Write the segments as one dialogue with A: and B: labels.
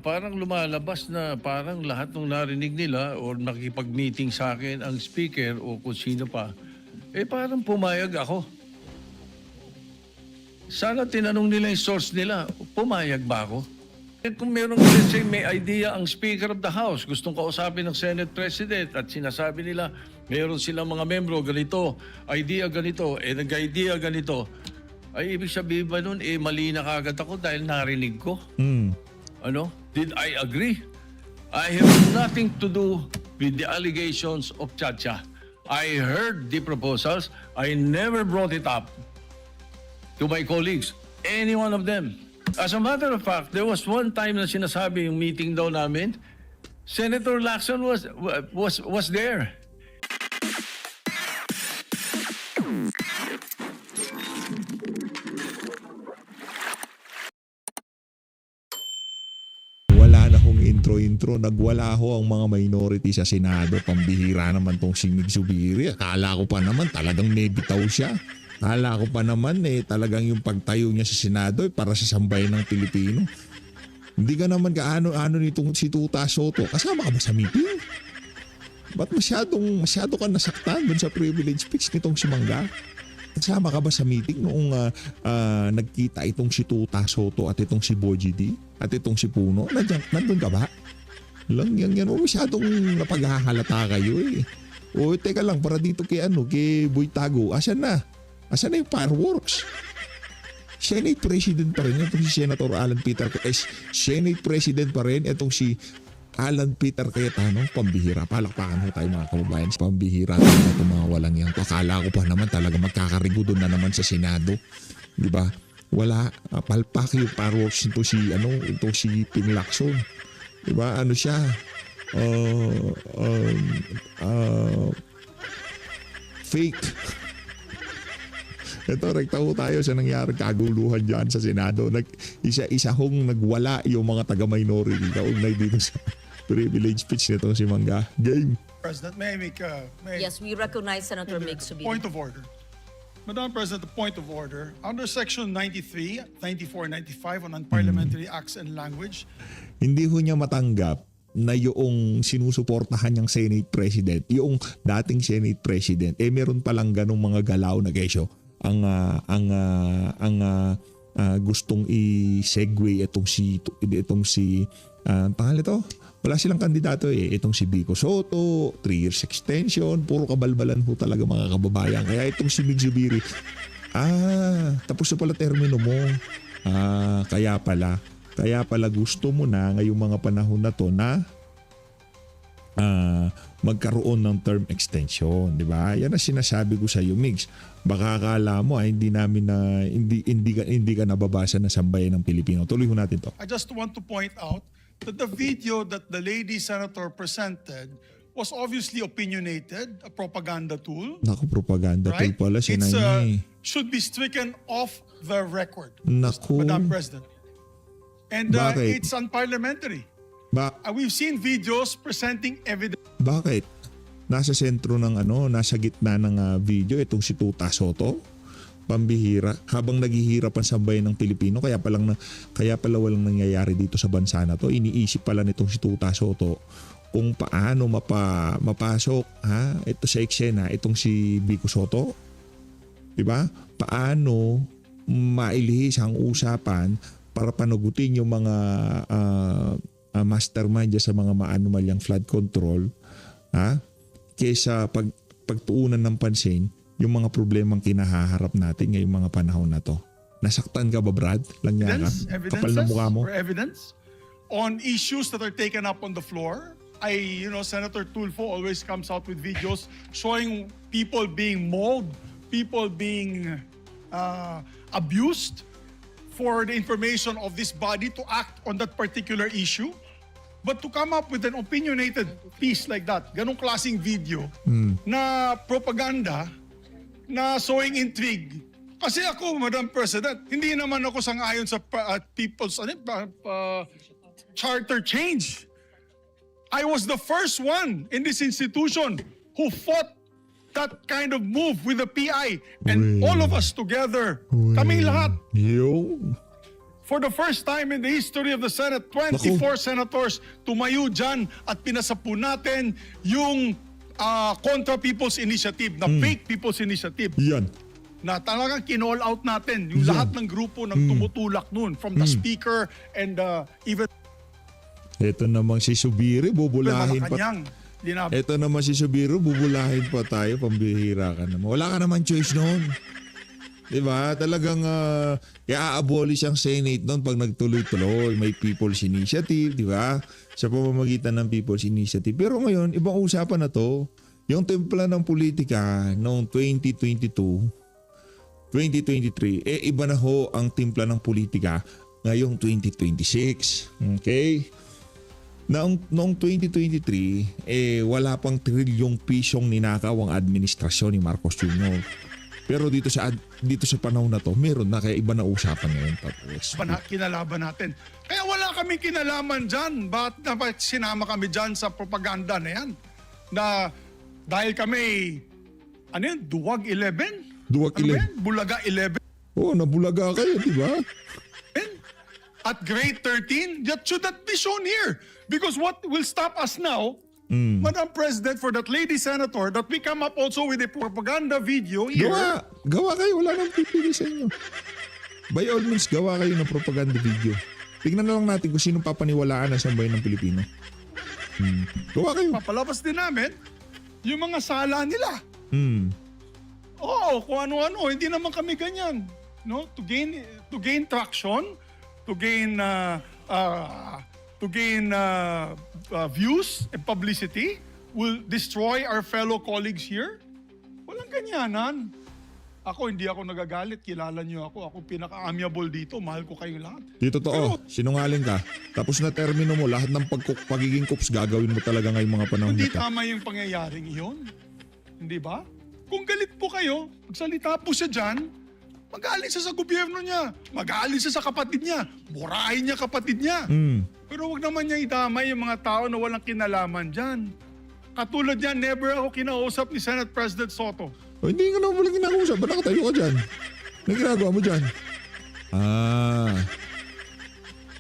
A: Parang lumalabas na parang lahat ng narinig nila o nakikipag-meeting sa akin ang speaker o kung sino pa, parang pumayag ako. Sana tinanong nila yung source nila, pumayag ba ako? Kung meron, let's say, may idea ang Speaker of the House, gustong kausapin ng Senate President at sinasabi nila, meron silang mga membro, ganito, idea ganito, nag-idea ganito, ay ibig sabihin ba nun, mali na kagad ako dahil narinig ko? Ano? Did I agree? I have nothing to do with the allegations of Chacha. I heard the proposals. I never brought it up to my colleagues, any one of them. As a matter of fact, there was one time na sinasabi yung meeting daw namin, Senator Lacson was there.
B: Wala na hong intro-intro. Nagwala ho ang mga minority sa Senado. Pambihira naman tong si Mig Zubiri. Akala ko pa naman talagang may bitaw siya. Akala ko pa naman talagang yung pagtayo niya sa Senado para sa sambayan ng Pilipino. Hindi ka naman kaano-ano nitong si Tuta Soto. Kasama ka ba sa meeting? Ba't masyado ka nasaktan dun sa privilege speech nitong si Mangga? Kasama ka ba sa meeting noong nagkita itong si Tuta Soto at itong si Boji D at itong si Puno? Nandun ka ba? Lang yan. Masyadong napaghahalata kayo eh. O teka lang, para dito kay Boy Tago. Asan na yung fireworks? Senate President pa rin itong si Senator Alan Peter. Senate President pa rin itong si Alan Peter Cayetano. Pambihira. Palakpakan ho tayo mga kababayan. Pambihira tayo itong mga walang yan. Akala ko pa naman talaga magkakarigo doon na naman sa Senado. Di ba? Wala. Palpak yung fireworks ito si Ping Lacson. Di ba? Ano siya? Fake. Ito, rekta ho tayo sa nangyaring kaguluhan dyan sa Senado. Isa hong nagwala yung mga taga-minority kaugnay dito sa privilege speech nito si Mangga. Game.
C: President, may I make...
D: Yes, we recognize Senator Mig Zubiri.
C: Point of order. Madam President, the point of order. Under Section 93, 94, 95 on Unparliamentary Acts and Language.
B: Hindi ho niya matanggap na yung sinusuportahan niyang Senate President, yung dating Senate President, meron palang ganong mga galaw na kesyo. Ang gustong i-segue itong si pangalan ito. Wala silang kandidato itong si Vico Soto, 3 years extension, puro kabalbalan ho talaga mga kababayan. Kaya itong si Mig Zubiri, tapos na pala termino mo. Kaya pala gusto mo na ngayong mga panahon na to na magkaroon ng term extension, di ba? Yan ang sinasabi ko sa iyo, Migs. Baka akala mo hindi ka nababasa na sambayan ng Pilipino. Tuloy ho natin to.
C: I just want to point out that the video that the lady senator presented was obviously opinionated, a propaganda tool.
B: Naku, propaganda tool pala si Nanay.
C: Should be stricken off the record,
B: Naku.
C: Madam President. And it's unparliamentary. We've seen videos presenting evidence.
B: Bakit? Nasa sentro ng nasa gitna ng video itong si Tuta Soto. Pambihira. Habang naghihirap ang sambayan ng Pilipino, kaya pala walang nangyayari dito sa bansa na to. Iniisip pala nitong si Tuta Soto kung paano mapasok ito sa eksena itong si Vico Soto. Diba? Paano mailihis ang usapan para panagutin yung mga mastermind sa mga maanumalyang flood control, kaysa pagtuunan ng pansin yung mga problemang kinahaharap natin ngayong mga panahon na to. Nasaktan ka ba, Brad? Langya ka? Kapal na mukha mo.
C: Or evidence on issues that are taken up on the floor. Senator Tulfo always comes out with videos showing people being mauled, people being abused for the information of this body to act on that particular issue. But to come up with an opinionated piece like that, ganong klaseng video na propaganda na showing intrigue. Kasi ako, Madam President, hindi naman ako sang-ayon sa people's charter change. I was the first one in this institution who fought that kind of move with the PI. And all of us together, kaming lahat, For the first time in the history of the Senate, 24 senators tumayo dyan at pinasapu natin yung Contra People's Initiative, na fake People's Initiative.
B: Yan.
C: Na talagang kinall out natin yung lahat ng grupo ng tumutulak nun, from the speaker and even
B: Ito namang si Subiri, bubulahin pa.
C: Malacanang.
B: Ito naman si Subiri, bubulahin pa tayo, pambihira ka naman. Wala ka naman choice noon. Diba? Talagang i-abolish ang Senate noon pag nagtuloy-tuloy. May People's Initiative, diba? Sa pamamagitan ng People's Initiative. Pero ngayon, ibang usapan na to. Yung timpla ng politika noong 2022, 2023, iba na ho ang timpla ng politika ngayong 2026. Okay? Noong 2023, wala pang trilyong pisong ninakaw ang administrasyon ni Marcos Jr. Pero dito sa panahon na to, meron na, kaya iba na usapan ngayon. Tapos,
C: kinalaban natin. Kaya wala kami kinalaman dyan. Bakit sinama kami dyan sa propaganda na yan? Na dahil kami, Duwag 11?
B: Duwag 11?
C: Bulaga 11?
B: Oo, nabulaga kayo, di ba?
C: At grade 13? That should not be shown here. Because what will stop us now, Madam President, for that lady senator, that we come up also with a propaganda video here.
B: Gawa kayo, wala nang pipili sa inyo. By all means, gawa kayo ng propaganda video. Tingnan na lang natin kung sino papaniwalaan na sa bayan ng Pilipino. Gawa kayo.
C: Papalabas din namin yung mga sala nila. Oo, kung ano-ano, hindi naman kami ganyan. No? To gain traction, to gain views and publicity, will destroy our fellow colleagues here. Walang ganyanan. Hindi ako nagagalit. Kilala niyo ako. Ako pinaka-amiable dito. Mahal ko kayo lahat.
B: Di totoo. Sinungaling ka. Tapos na termino mo, lahat ng pagiging coops gagawin mo talaga ngayong mga panahon
C: Hindi
B: nito.
C: tama yung pangyayaring iyon. Hindi ba? Kung galit po kayo, magsalita po siya dyan, mag-aalis siya sa gobyerno niya. Mag-aalis siya sa kapatid niya. Burahin niya kapatid niya. Pero wag naman niya idamay yung mga tao na walang kinalaman dyan. Katulad yan, never ako kinausap ni Senate President Soto.
B: Hindi ka naman walang kinakusap. Ba't nakatayo ka dyan? Anong ginagawa mo dyan?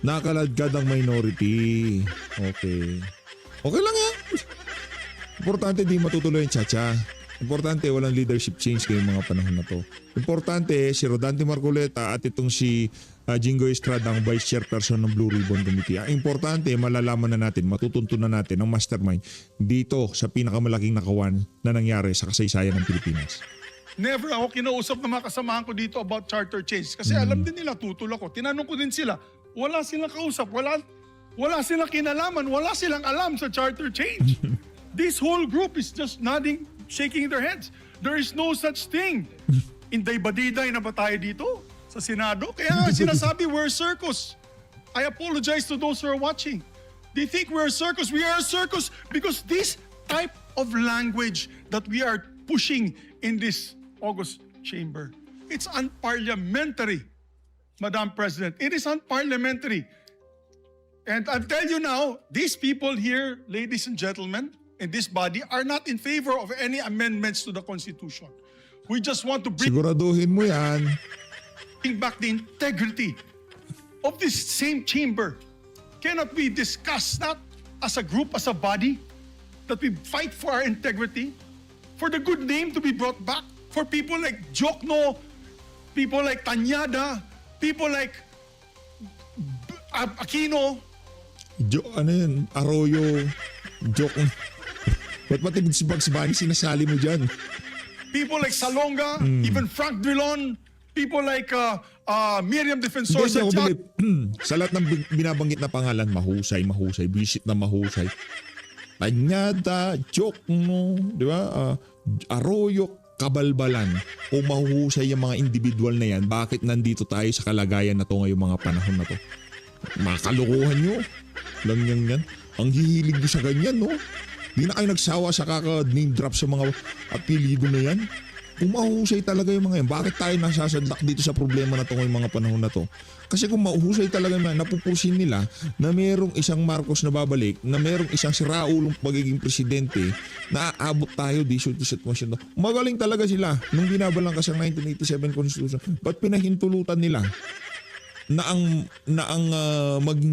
B: Nakaladkad ang minority. Okay. Okay lang yan. Importante di matutuloy ang tsa-tsa. Importante walang leadership change ngayong mga panahon na to. Importante si Rodante Marcoleta at itong si Jingo Estrada ang Vice Chairperson ng Blue Ribbon Committee. Ang importante malalaman na natin, matutuntunan natin ang mastermind dito sa pinakamalaking nakawan na nangyari sa kasaysayan ng Pilipinas.
C: Never ako kinausap ng mga kasamahan ko dito about charter change. Kasi alam din nila, tutol ako. Tinanong ko din sila, wala silang kausap, wala silang kinalaman, wala silang alam sa charter change. This whole group is just nodding, shaking their heads. There is no such thing. Inday-badiday na ba tayo dito sa Senado? Kaya sinasabi, we're a circus. I apologize to those who are watching. They think we're a circus. We are a circus because this type of language that we are pushing in this August chamber, it's unparliamentary, Madam President. It is unparliamentary. And I'll tell you now, these people here, ladies and gentlemen, in this body are not in favor of any amendments to the Constitution. We just want to
B: Siguraduhin mo yan.
C: bring back the integrity of this same chamber. Cannot we discuss that as a group, as a body, that we fight for our integrity, for the good name to be brought back, for people like Jokno, people like Tanyada, people like Aquino,
B: Arroyo, Joke. Ba't matibig si Bugs Bunny sinasali mo dyan?
C: people like Salonga, even Frank Drilon, people like Miriam Defensor
B: Hindi ako
C: Santiago.
B: believe. Sa lahat ng binabanggit na pangalan, mahusay, visit na mahusay. Tanyada, Jokno, di ba? Arroyo, kabalbalan. Kung mahuhusay yung mga individual na yan, bakit nandito tayo sa kalagayan na to ngayong mga panahon na to? Makalukuhan nyo. Lang yan. Ang hihilig nyo sa ganyan, no? Di na kayo nagsawa sa kaka-name drop sa mga apelido na yan. Kung mahuhusay talaga yung mga yan, bakit tayo nasasadlak dito sa problema na to ngayong mga panahon na to? Kasi kung mahuhusay talaga yung mga napupursin nila na mayroong isang Marcos na babalik, na mayroong isang si Raulong pagiging presidente, na aabot tayo dito sa sitwasyon to. Magaling talaga sila nung binabalang kasi ang 1987 Constitution. Ba't pinahintulutan nila? maging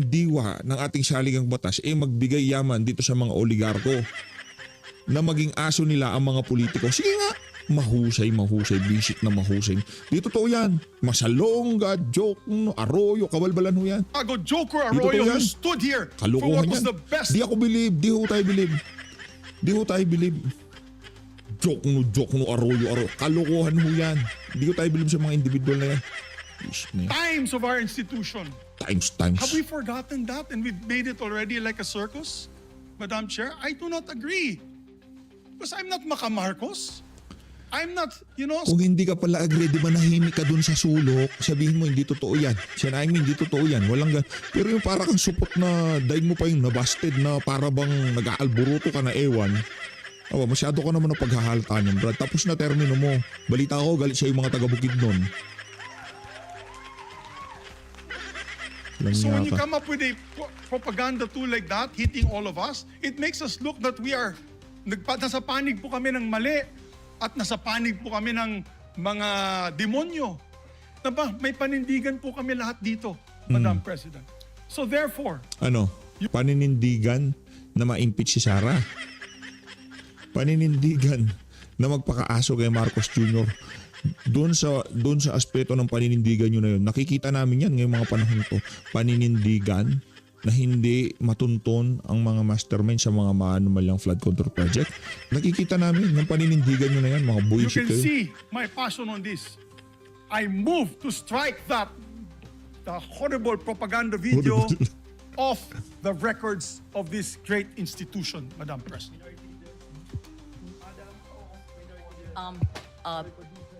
B: diwa ng ating saligang batas magbigay yaman dito sa mga oligarko na maging aso nila ang mga politiko. Sige nga, mahusay, visit na mahusay. Di totoo yan. Masalongga, joke, Arroyo, kabalbalan ho yan.
C: Ago Joker
B: Di totoo
C: Arroyo
B: yan.
C: who stood here for
B: Kalokohan
C: what was
B: yan.
C: the best.
B: Di ako believe, di ho tayo believe. Joke no, Arroyo. Kalokohan ho yan. Di ko tayo believe sa mga individual na yan. Ish na yan.
C: Times of our institution.
B: Times.
C: Have we forgotten that and we've made it already like a circus? Madam Chair, I do not agree. Because I'm not Macamarcos. I'm not,
B: Kung hindi ka pala agree, di ba nahimik ka dun sa sulok, sabihin mo hindi totoo yan. Sinaing mo hindi totoo yan. Walang Pero yung para kang supot na daig mo pa yung nabasted na para bang nag-aalburuto ka na ewan. Masyado ka naman na paghahaltaan yung Brad. Tapos na termino mo. Balita ko, galit siya yung mga taga-Bukid nun.
C: So when you come up with a propaganda tool like that, hitting all of us, it makes us look that we are, nasa panig po kami ng mali at nasa panig po kami ng mga demonyo. Diba? May panindigan po kami lahat dito, Madam President. So therefore,
B: Paninindigan na ma-impeach si Sara. Paninindigan na magpakaaso kay Marcos Jr. Doon sa aspeto ng paninindigan nyo na yun, nakikita namin yan ngayong mga panahon to. Paninindigan na hindi matunton ang mga mastermind sa mga maanumalyang flood control project. Nakikita namin ng paninindigan nyo na yan, mga
C: you
B: bullshit
C: can
B: kayo.
C: see my passion on this. I move to strike the horrible propaganda video off the records of this great institution, Madam President.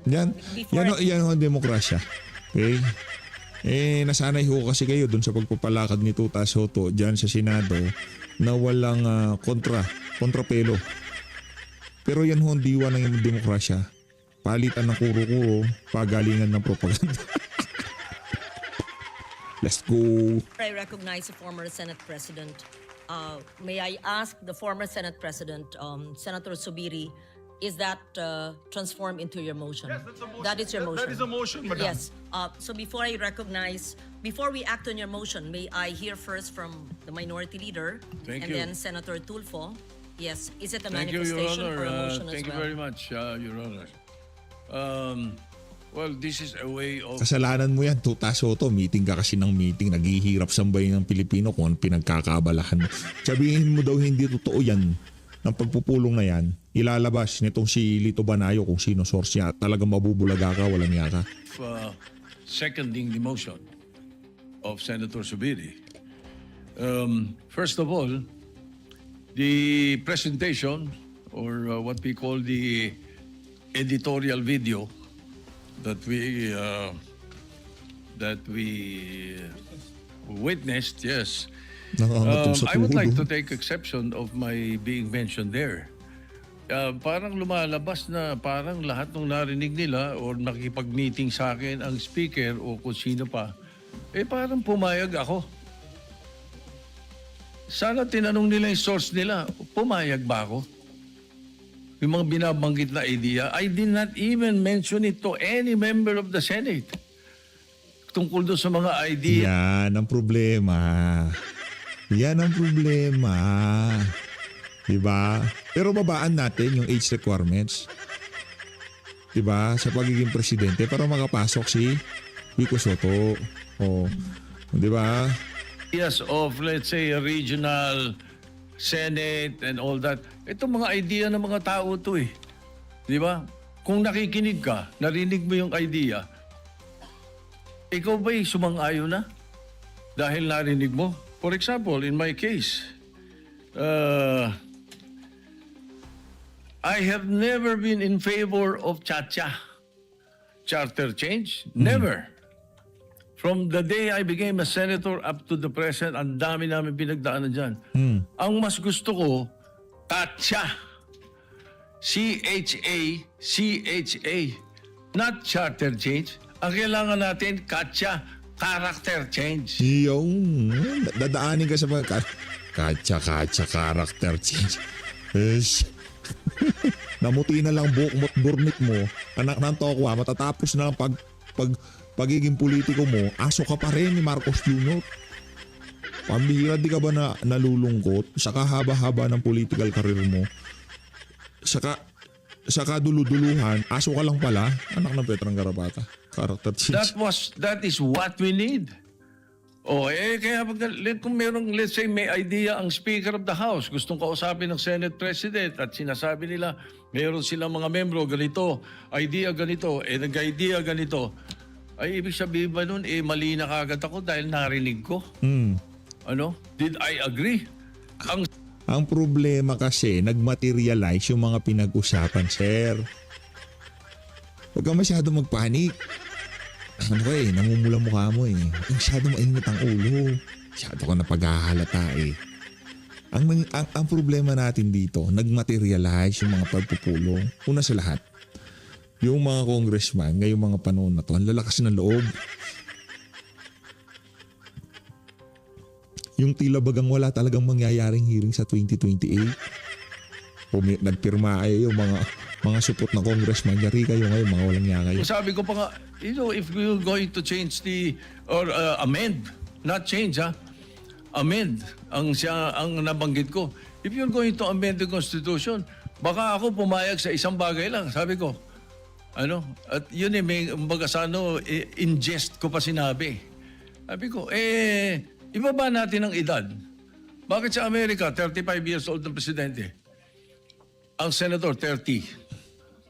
B: Yan ang demokrasya. Okay? Nasanay ho kasi kayo dun sa pagpapalakad ni Tuta Soto dyan sa Senado na walang kontrapelo. Pero yan ho ang diwa ng demokrasya. Palitan ng kuro-kuro, pagalingan ng propaganda. Let's go.
D: I recognize the former Senate President. May I ask the former Senate President, Senator Subiri, is that transformed into your motion?
C: Yes, that's a motion.
D: That is your motion.
C: That is a motion, Madam.
D: Yes. So before we act on your motion, may I hear first from the Minority Leader
A: Thank
D: and
A: you.
D: then Senator Tulfo. Yes. Is it a
A: Thank you, Your
D: manifestation
A: Honor.
D: or a motion as
A: Thank you
D: well?
A: very much, Your Honor. Well, this is a way of...
B: Kasalanan mo yan, Tuta Soto. Meeting ka kasi ng meeting. Naghihirap sambahin ng Pilipino kung ano pinagkakabalahan mo. Sabihin mo daw hindi totoo yan. Ng pagpupulong na yan, ilalabas nitong si Lito Banayo kung sino source niya. Talagang mabubulaga ka, walang yaka.
A: Seconding the motion of Senator Subiri. First of all, the presentation or what we call the editorial video that we witnessed, yes.
B: Nangangatog sa
A: I would like to
B: tuhod.
A: take exception of my being mentioned there. Parang lumalabas na parang lahat ng narinig nila or nakikipag-meeting sa akin ang speaker o kung sino pa, parang pumayag ako. Sana tinanong nila yung source nila, pumayag ba ako? Yung mga binabanggit na idea, I did not even mention it to any member of the Senate. Tungkol doon sa mga idea.
B: Yan ang problema. Yan ang problema. Diba? Pero babaan natin yung age requirements. Diba? Sa pagiging presidente para makapasok si Vico Soto. O, diba?
A: Ideas of, let's say, a regional Senate and all that. Ito mga idea ng mga tao to eh. Di ba? Kung nakikinig ka, narinig mo yung idea, ikaw ba'y sumang-ayon na? Dahil narinig mo? For example, in my case, I have never been in favor of Chacha charter change. Never. From the day I became a senator up to the present, ang dami namin pinagdaanan dyan. Ang mas gusto ko, CHA. C-H-A. Not charter change. Ang kailangan natin, CHA, character change.
B: Yung dadaanin ka sa mga kacha character change. Yes. Namuti na lang buhok mo't burnit mo. Anak ng tokwa, matatapos na lang pagiging politiko mo, aso ka pa rin ni Marcos Jr. Pambihira, di ka ba nalulungkot sa kahaba-haba ng political career mo? Sa kaduluduluhan, aso ka lang pala, anak ng Petrang Garapata. Character change.
A: That is what we need. Kaya kung merong, let's say, may idea ang Speaker of the House, gustong kausapin ng Senate President at sinasabi nila, meron silang mga membro, ganito, idea ganito, nag-idea ganito, ay ibig sabihin ba nun, mali na kagad ako dahil narinig ko? Did I agree?
B: Ang problema kasi, nagmaterialize yung mga pinag-usapan, sir. Huwag ka masyado magpanik. Namumula mukha mo eh. Masyado mainit ang ulo. Masyado ka na paghahalata eh. Ang problema natin dito, nagmaterialize yung mga pagpupulong. Una sa lahat, yung mga congressman ngayong mga panahon na to, ang lalakas ng loob. Yung tila bagang wala talagang mangyayaring hearing sa 2028. Nagpirma kayo yung mga supot na congressman. Yari kayo ngayon, mga walang niya kayo.
A: Sabi ko pa nga, if we're going to change amend, not change amend ang nabanggit ko. If you're going to amend the Constitution, baka ako pumayag sa isang bagay lang. Sabi ko, at yun in jest ko pa sinabi. Sabi ko, ibaba natin ang edad. Bakit sa Amerika, 35 years old ng presidente? Ang senator, 30.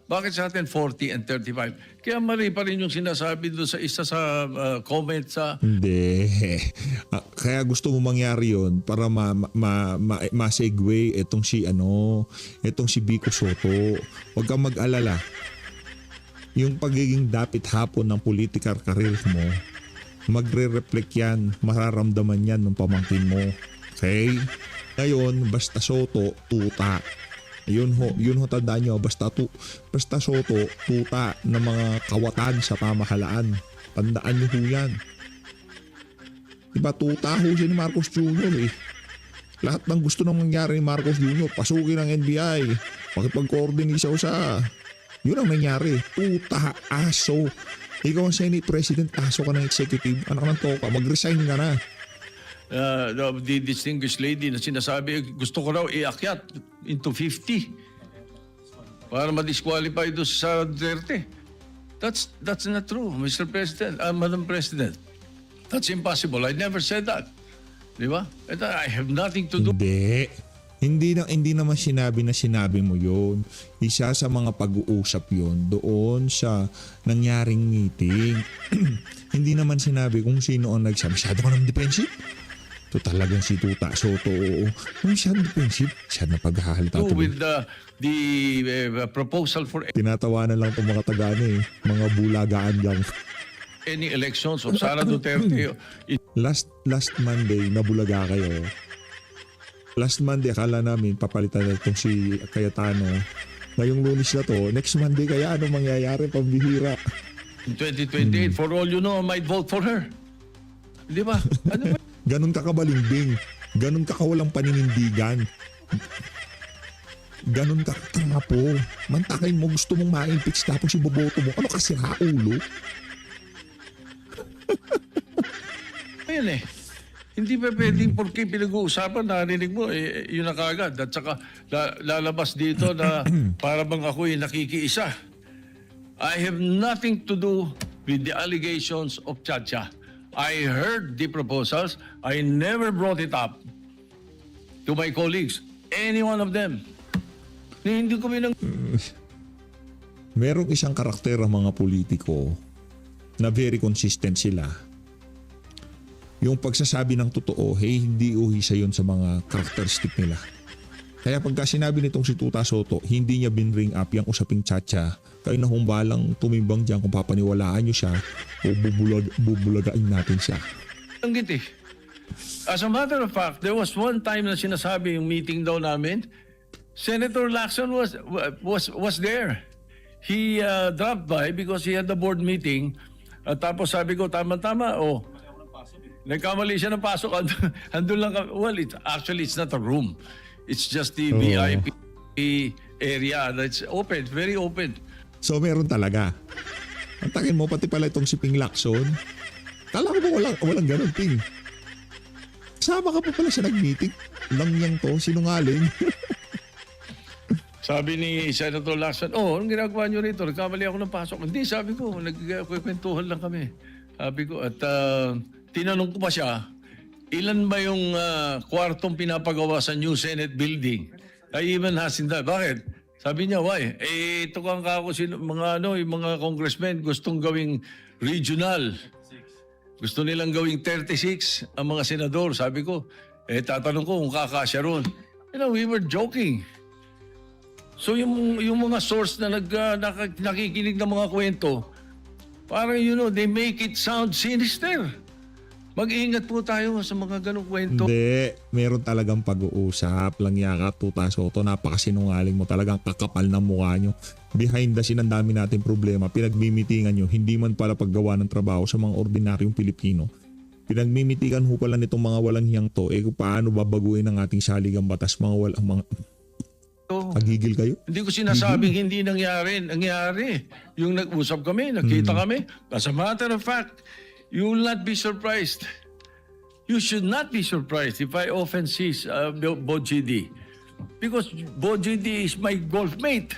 A: Bakit sa atin 40 and 35? Kaya mali pa rin yung sinasabi doon sa isa sa comment sa...
B: Hindi. Kaya gusto mo mangyari yun para ma-segue itong si Vico Soto. Huwag kang mag-alala. Yung pagiging dapit hapon ng political career mo, magre-reflect yan, mararamdaman yan ng pamangkin mo. Okay? Ngayon, basta Soto, tuta. Yun ho tandaan nyo, basta Soto, tuta ng mga kawatan sa pamahalaan. Tandaan nyo ho yan. Diba, tuta ho siya ni Marcos Jr. eh. Lahat ng gusto nang mangyari ni Marcos Jr. Pasukin ng NBI. Makipag-coordinate siya. Yun ang nangyari. Tuta, aso. Ikaw ang Senate President, aso ka ng executive. Anak ng toka, mag-resign ka na.
A: The distinguished lady na sinasabi, gusto ko raw iakyat into 50 para ma-disqualify doon sa Duterte. That's not true, Mr. President, Madam President. That's impossible. I never said that. Di ba? I have nothing to do.
B: Hindi naman sinabi mo yun. Isa sa mga pag-uusap yun doon sa nangyaring meeting. Hindi naman sinabi kung sino ang nagsabi. Masyado ka naman defensive. Ito talagang si Tuta Soto. Masyado defensive. Masyado na paghahalata.
A: With the proposal for
B: tinatawanan lang itong mga taga mga bulagaan lang.
A: Any elections of Sara Duterte.
B: Last Monday, nabulaga kayo. Last Monday, akala namin papalitan na itong si Cayetano. Ngayong Lunes na to, next Monday kaya ano mangyayari, pambihira.
A: In 2028, for all you know, I might vote for her. Di ba? Ano ba?
B: Ganon ka kabalimbing. Ganon ka kawalang paninindigan. Ganon ka katrapo. Mantakay mo, gusto mong ma-impeach tapos iboboto mo. Ano kasi ulo?
A: Ayan hindi pa pwedeng porque pinag-uusapan, narinig mo, yun na kagad. At saka lalabas dito na para bang ako'y nakikiisa. I have nothing to do with the allegations of Chacha. I heard the proposals. I never brought it up to my colleagues. Any one of them. Hindi ko
B: Merong isang karakter ang mga politiko na very consistent sila. Yung pagsasabi ng totoo, hindi uhisa yun sa mga characteristic nila. Kaya pagka sinabi nitong si Tuta Soto, hindi niya binring up yung usaping Chacha. Kayo na humbalang tumimbang dyan kung papaniwalaan nyo siya o bubulagain natin siya.
A: As a matter of fact, there was one time na sinasabi yung meeting daw namin, Senator Lacson was there. He dropped by because he had the board meeting. Tapos sabi ko, tama-tama, nagkamali siya ng pasok. Andun lang kami. Well, it's not a room. It's just the VIP area that's open, very open.
B: So meron talaga. Ang takin mo, pati pala itong si Ping Lacson. Kala ko ba walang ganun, Ping? Sama ka pa pala sa nag-meeting. Lang yan to, sinungaling.
A: Sabi ni Senator Lacson, anong ginagawa nyo rito? Nagkamali ako ng pasok. Hindi, sabi ko, nagkwentuhan lang kami. Sabi ko, at tinanong ko pa siya, ilan ba yung kwartong pinapagawa sa new Senate building? I even asked him that. Bakit? Sabi niya, why? Ito kang kako, yung mga congressmen gustong gawing regional. Gusto nilang gawing 36 ang mga senador. Sabi ko, tatanong ko kung kakasya ron. We were joking. So yung mga source na nakikinig ng mga kwento, parang they make it sound sinister. Mag-iingat po tayo sa mga ganong kwento.
B: Hindi, meron talagang pag-uusap. Lang yaka, Tuta Soto, napakasinungaling mo. Talagang kakapal ng mukha nyo. Behind the scene, ang dami natin problema. Pinagmimitingan nyo, hindi man pala paggawa ng trabaho sa mga ordinaryong Pilipino. Pinagmimitigan ho pala nitong mga walang hiyang to. Kung paano babaguhin ang ating saligang batas, mga Pagigil kayo?
A: Hindi ko sinasabing hindi nangyari. Nangyari. Yung nag-usap kami, nakita kami. As a matter of fact, you will not be surprised. You should not be surprised if I often see Bojidi. Because Bojidi is my golf mate.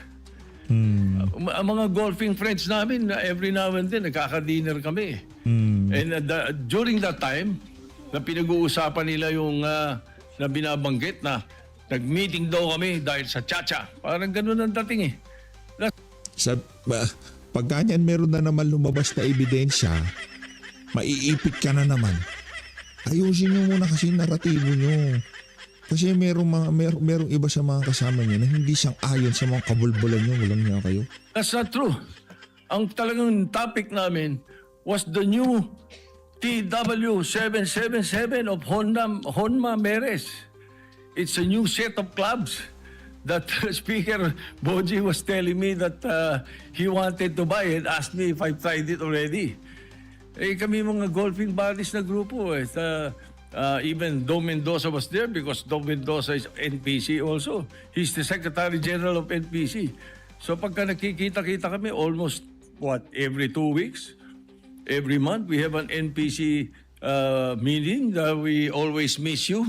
A: Ang mga golfing friends namin, every now and then, nagkaka-dinner kami. And during that time, na pinag-uusapan nila yung na binabanggit na nag-meeting daw kami dahil sa Chacha. Parang ganun ang dating
B: Pagka niyan meron na naman lumabas na ebidensya, maiipit ka na naman. Ayusin nyo muna kasi naratibo nyo. Kasi merong iba sa mga kasama nyo na hindi siyang ayon sa mga kabulbulan nyo. Walang niya kayo.
A: That's not true. Ang talagang topic namin was the new TW777 of Honma Meres. It's a new set of clubs that Speaker Boji was telling me that he wanted to buy and asked me if I've tried it already. Kami mga golfing buddies na grupo. Even Dom Mendoza was there because Dom Mendoza is NPC also. He's the Secretary General of NPC. So pagka nakikita-kita kami almost, every 2 weeks? Every month we have an NPC meeting. We always miss you,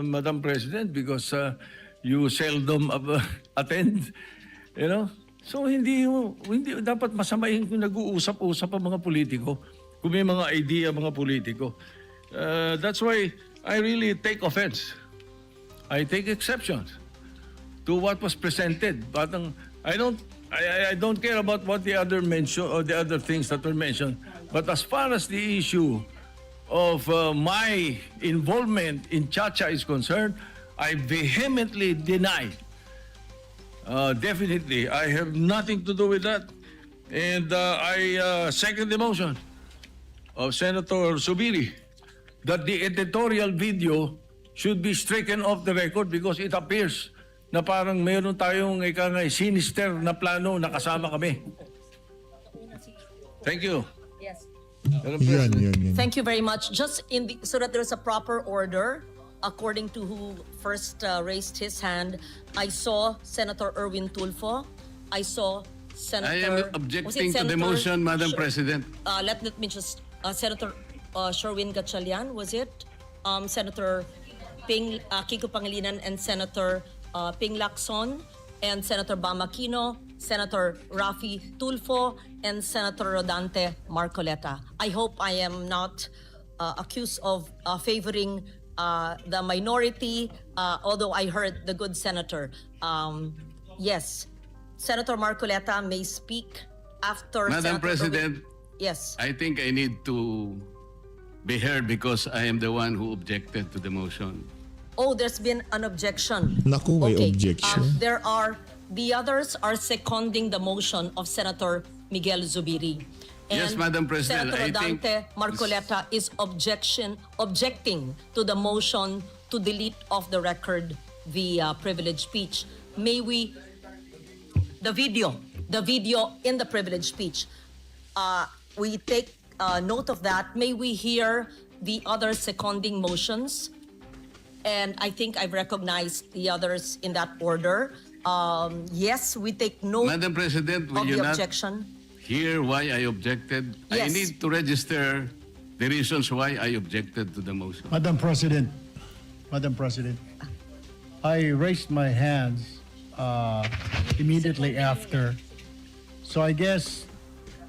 A: Madam President, because you seldom attend. So hindi dapat masamahin kung nag-uusap-usap ang mga politiko. Kung may mga idea mga politiko. That's why I really take offense. I take exception to what was presented. But I don't care about what the other mention or the other things that were mentioned. But as far as the issue of my involvement in Chacha is concerned, I vehemently deny. Definitely, I have nothing to do with that. And I second the motion of Senator Subiri that the editorial video should be stricken off the record because it appears na parang mayroon tayong sinister na plano na kasama kami. Thank you.
D: Yes.
B: Yan.
D: Thank you very much. Just so that there's a proper order, according to who first raised his hand, I saw Senator Erwin Tulfo. I saw Senator...
E: I am objecting to the motion, Madam President.
D: Let me just... Senator Sherwin Gatchalian, was it? Senator Kiko Pangilinan and Senator Ping Lacson and Senator Bam Aquino, Senator Rafi Tulfo, and Senator Rodante Marcoleta. I hope I am not accused of favoring the minority, although I heard the good senator. Yes, Senator Marcoleta may speak after
E: Madam
D: Senator
E: President,
D: Yes.
E: I think I need to be heard because I am the one who objected to the motion.
D: Oh, there's been an objection.
B: Naku, may objection.
D: The others are seconding the motion of Senator Miguel Zubiri. And
E: Yes, Madam President,
D: Senator
E: I think
D: Dante Marcoleta is objecting to the motion to delete off the record the privileged speech. May we, the video in the privileged speech, we take note of that. May we hear the other seconding motions? And I think I've recognized the others in that order. Yes, we take note
E: Madam President, will
D: of
E: you
D: the
E: not
D: objection.
E: hear why I objected? I
D: Yes.
E: need to register the reasons why I objected to the motion.
F: Madam President, I raised my hands immediately after. So I guess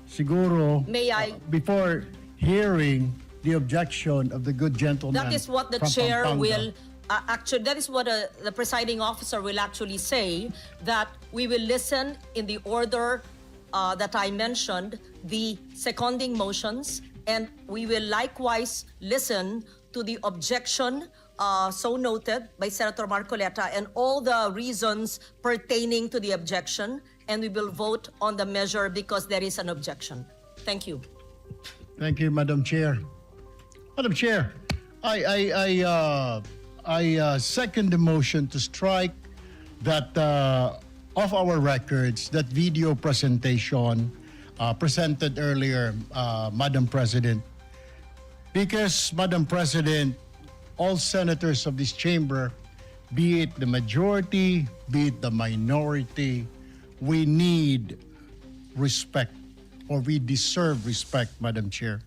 F: siguro
D: May I-
F: before hearing the objection of the good gentleman.
D: That is what the
F: from
D: chair
F: Pampanga.
D: will, actually, that is what the presiding officer will actually say, that we will listen in the order that I mentioned, the seconding motions, and we will likewise listen to the objection so noted by Senator Marcoleta and all the reasons pertaining to the objection, and we will vote on the measure because there is an objection. Thank you.
F: Thank you, Madam Chair. Madam Chair, I second the motion to strike that off our records that video presentation presented earlier, Madam President, because Madam President, all senators of this chamber, be it the majority, be it the minority, we need respect, or we deserve respect, Madam Chair.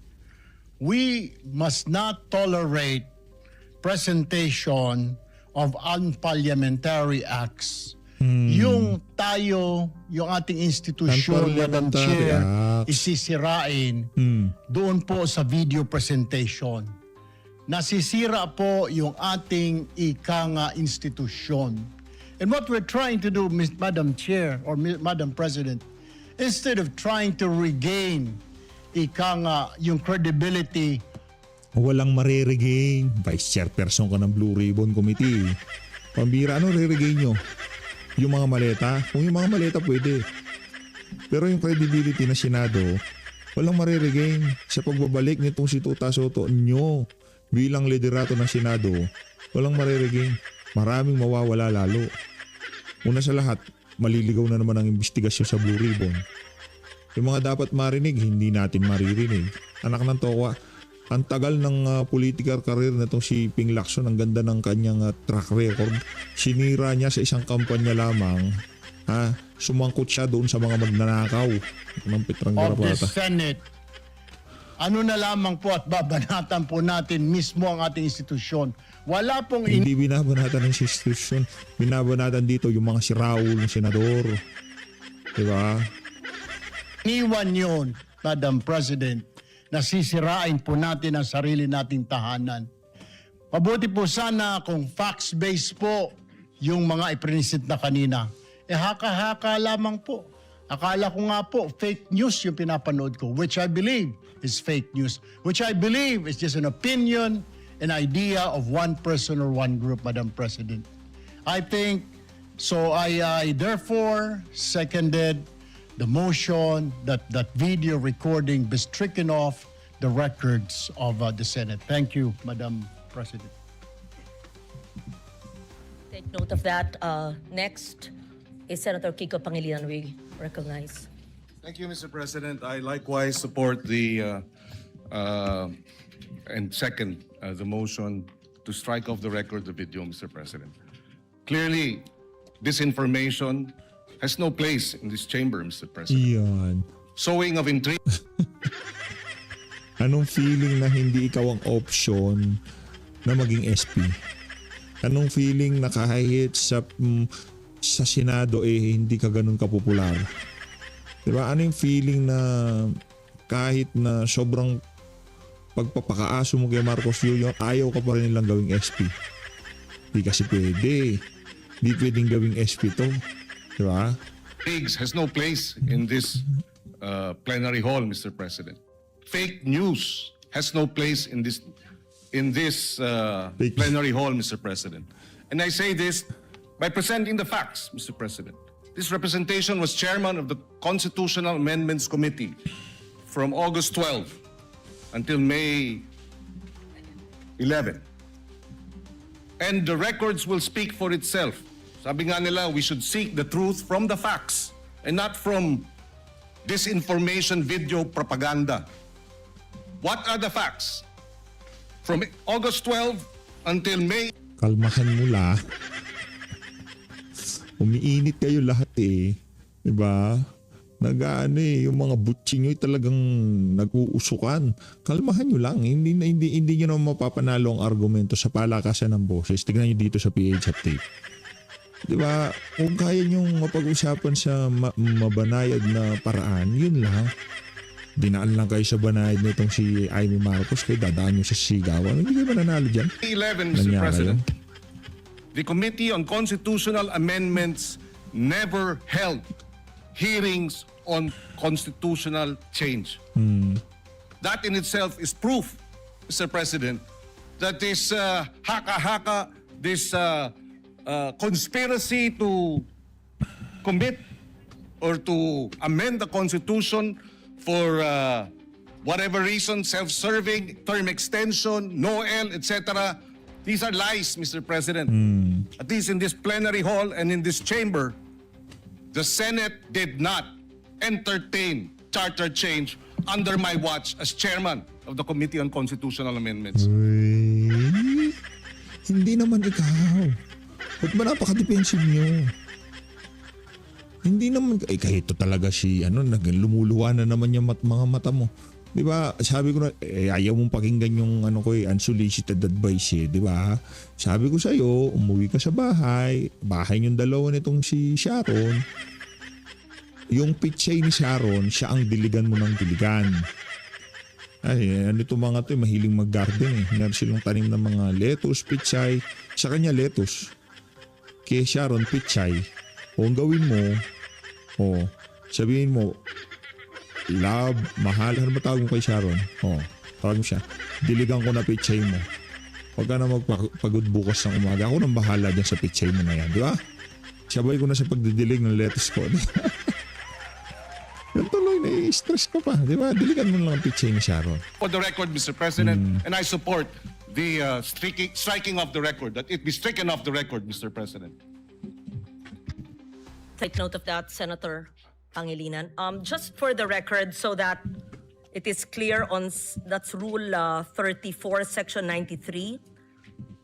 F: We must not tolerate presentation of unparliamentary acts. Yung tayo, yung ating institusyon, Madam
B: Unparliamentary
F: Chair,
B: acts.
F: isisirain doon po sa video presentation. Nasisira po yung ating ikanga institusyon. And what we're trying to do, Madam Chair or Madam President, instead of trying to regain yung credibility.
B: Walang mariregain. Vice Chairperson ka ng Blue Ribbon Committee. Pambira, ano re-regain nyo? Yung mga maleta? Kung yung mga maleta pwede. Pero yung credibility na Senado, walang mariregain sa pagbabalik nitong si Tuta Soto nyo bilang liderato ng Senado. Walang mariregain. Maraming mawawala lalo. Una sa lahat, maliligaw na naman ang investigasyon sa Blue Ribbon. Yung mga dapat marinig, hindi natin maririnig. Anak ng towa, ang tagal ng political career na itong si Ping Lacson, ang ganda ng kanyang track record. Sinira niya sa isang kampanya lamang. Sumangkot siya doon sa mga magnanakaw ng Petrang
F: Of the
B: Garapata.
F: Senate. Ano na lamang po at babanatan po natin mismo ang ating institusyon. Wala pong
B: Hindi binabanatan ng institusyon. Binabanatan dito yung mga si Raul, ng senador. Diba?
F: iniwan yun, Madam President, na sisirain po natin ang sarili nating tahanan. Mabuti po sana kung facts-based po yung mga iprinisit na kanina. Haka-haka lamang po. Akala ko nga po, fake news yung pinapanood ko, which I believe is fake news, which I believe is just an opinion, an idea of one person or one group, Madam President. I think, so I therefore seconded the motion that that video recording be stricken off the records of the Senate. Thank you, Madam President.
D: Take note of that. Next is Senator Kiko Pangilinan. We recognize.
G: Thank you, Mr. President. I likewise support the and second the motion to strike off the record the video, Mr. President. Clearly, disinformation has no place in this chamber, Mr. President.
B: Iyan.
G: Sowing of intrigue.
B: Anong feeling na hindi ikaw ang option na maging SP? Anong feeling na kahit sa Senado hindi ka ganun kapopular? Diba? Ano yung feeling na kahit na sobrang pagpapakaaso mo kay Marcos Julio, ayaw ka pa rin nilang gawing SP? Di kasi pwede. Di pwedeng gawing SP to. Diba?
G: Intrigues has no place in this plenary hall, Mr. President. Fake news has no place in this plenary hall, Mr. President. And I say this by presenting the facts, Mr. President. This representation was chairman of the Constitutional Amendments Committee from August 12 until May 11. And the records will speak for itself. Sabi nga nila, we should seek the truth from the facts and not from disinformation video propaganda. What are the facts? From August 12 until May.
B: Kalmahan mo la. Umiinit kayo lahat eh. Diba? Yung mga butching nyo talagang nag-uusukan. Kalmahan nyo lang. Hindi nyo naman mapapanalo ang argumento sa palakasan ng boses. Tignan nyo dito sa PH Update. Diba? Kung kaya nyo mapag-usapan sa mabanayad na paraan, yun lang. Dinaan lang kayo sa banayad na itong si Amy Marcos, kayo dadaan nyo sa sigawan. Hindi kayo mananalo dyan.
G: 11, Mr.
B: Nangyari
G: President,
B: yun.
G: the Committee on Constitutional Amendments never held hearings on constitutional change. That in itself is proof, Mr. President, that this haka-haka, this conspiracy to commit or to amend the Constitution for whatever reason, self-serving, term extension, NOEL, etc. These are lies, Mr. President. At least in this plenary hall and in this chamber, the Senate did not entertain charter change under my watch as chairman of the Committee on Constitutional Amendments.
B: Uy, hindi naman ikaw. Ba't ba napaka-defensive nyo? Hindi naman, kahit ito talaga si, lumuluwa na naman yung mga mata mo. Di ba? Sabi ko na, ayaw mong pakinggan yung unsolicited advice di ba? Sabi ko sa'yo, umuwi ka sa bahay yung dalawa nitong si Sharon. Yung pitsay ni Sharon, siya ang diligan mo ng diligan. Ay, ito mga to, mahiling mag-garden Meron silang tanim ng mga lettuce, pitsay. Sa kanya lettuce. Kay Sharon, pitsay. O ang gawin mo, sabihin mo, love, mahal. Ano ba tawag mo kay Sharon? Tawag mo siya. Diligan ko na pitsay mo. Huwag ka na magpagod bukas ng umaga. Ako nang bahala dyan sa pitsay mo na yan. Di ba? Sabay ko na sa pagdidilig ng lettuce ko. Yan tuloy, nai-stress ka pa. Di ba? Diligan mo lang ang pitsay ni Sharon.
G: For the record, Mr. President, and I support the striking of the record, that it be stricken off the record, Mr. President.
D: Take note of that, Senator Pangilinan. Just for the record, so that it is clear that's Rule 34, Section 93.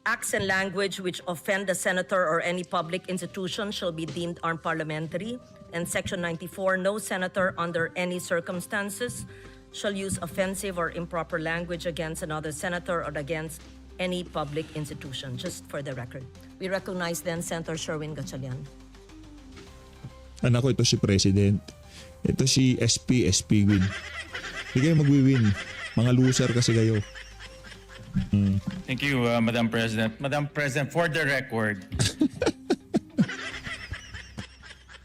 D: Acts and language which offend the senator or any public institution shall be deemed unparliamentary. And Section 94, no senator under any circumstances shall use offensive or improper language against another senator or against any public institution. Just for the record. We recognize then Senator Sherwin Gatchalian.
B: Anak ko, ito si President. Ito si SP win. Hindi kayo mag-win. Mga loser kasi kayo.
H: Thank you, Madam President. Madam President, for the record,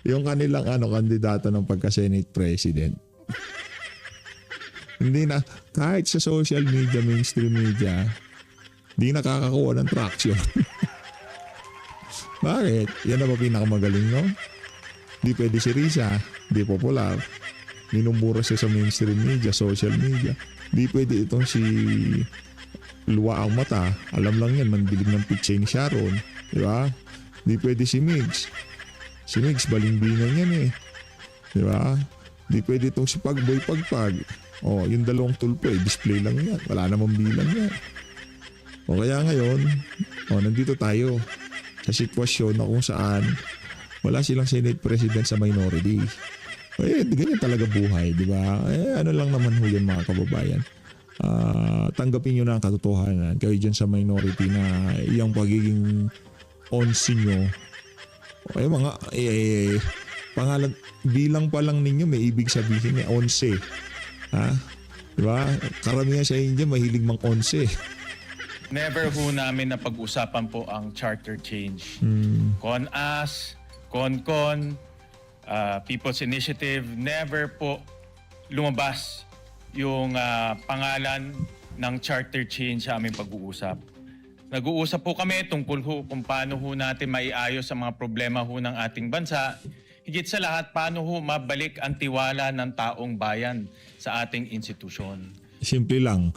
B: Yung kanilang kandidato ng pagka-Senate President. Hindi na, kahit sa social media, mainstream media, di nakakakuha ng traction. Bakit? Yan na ba pinakamagaling, no? Di pwede si Risa, di popular. Minumbura siya sa mainstream media, social media. Di pwede itong si Luwa ang mata. Alam lang yan, mandilig ng pitsay ni Sharon. Di ba? Di pwede si Migs. Si Migs, balingbingan yan Di ba? Di pwede itong si Pagboy Pagpag. Yung dalawang tulpo display lang yan. Wala namang bilang yan. Kaya ngayon, nandito tayo sa sitwasyon na kung saan wala silang Senate President sa minority. Ganyan talaga buhay, di ba? Ano lang naman ho yan mga kababayan. Tanggapin nyo na ang katotohanan. Kayo dyan sa minority na iyang pagiging onsi nyo. Pangalan, bilang pa lang ninyo may ibig sabihin 11. Di ba? Karamihan sa India mahilig mang 11.
H: never ho namin na pag-usapan po ang charter change. CONAS, CONCON, People's Initiative, never po lumabas yung pangalan ng charter change sa aming pag-uusap. Nag-uusap po kami tungkol ho kung paano ho natin maiayos ang mga problema ho ng ating bansa. Higit sa lahat, paano ho mabalik ang tiwala ng taong bayan sa ating institusyon.
B: Simple lang.